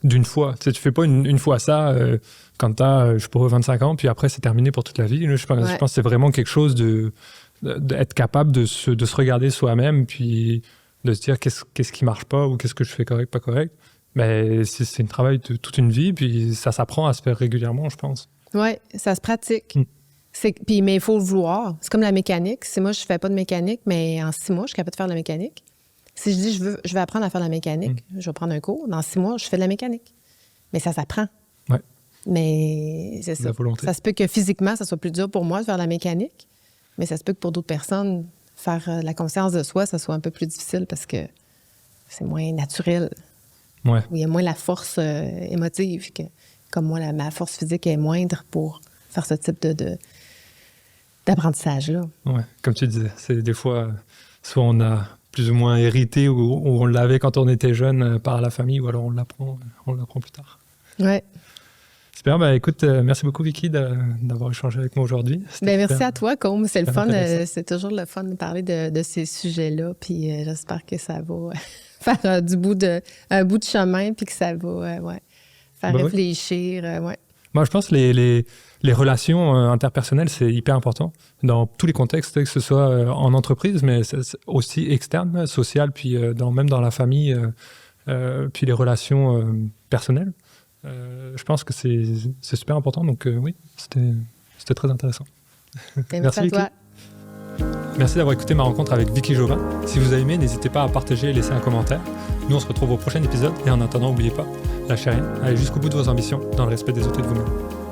d'une fois. Tu sais, tu fais pas une fois ça quand t'as, je sais pas, 25 ans, puis après, c'est terminé pour toute la vie. Je pense que c'est vraiment quelque chose d'être capable de se regarder soi-même, puis de se dire qu'est-ce qui marche pas ou qu'est-ce que je fais correct, pas correct. Mais c'est un travail de toute une vie, puis ça s'apprend à se faire régulièrement, je pense. Oui, ça se pratique. Mais il faut le vouloir. C'est comme la mécanique. Si moi, je fais pas de mécanique, mais en 6 mois, je suis capable de faire de la mécanique. Si je dis je vais apprendre à faire de la mécanique, je vais prendre un cours. Dans 6 mois, je fais de la mécanique. Mais ça s'apprend. Ouais. Mais c'est ça. La volonté. Ça se peut que physiquement, ça soit plus dur pour moi de faire de la mécanique, mais ça se peut que pour d'autres personnes, faire la conscience de soi, ça soit un peu plus difficile parce que c'est moins naturel. Ouais. Il y a moins la force émotive. Comme moi, ma force physique est moindre pour faire ce type d'apprentissage-là. Ouais, comme tu disais, c'est des fois, soit on a plus ou moins hérité ou on l'avait quand on était jeune par la famille, ou alors on l'apprend plus tard. Ouais. Super, écoute, merci beaucoup Vicky d'avoir échangé avec moi aujourd'hui. Merci à toi, Côme. C'est le fun. C'est toujours le fun de parler de ces sujets-là. Puis j'espère que ça va faire un bout de chemin, puis que ça va faire réfléchir. Ouais. Moi, je pense que les relations interpersonnelles, c'est hyper important dans tous les contextes, que ce soit en entreprise, mais c'est aussi externe, social, puis même dans la famille, puis les relations personnelles. Je pense que c'est super important. Donc oui, c'était très intéressant. Merci à toi. Merci d'avoir écouté ma rencontre avec Vicky Jovin. Si vous avez aimé, n'hésitez pas à partager et laisser un commentaire. Nous, on se retrouve au prochain épisode. Et en attendant, n'oubliez pas, lâchez rien. Allez jusqu'au bout de vos ambitions, dans le respect des autres et de vous-même.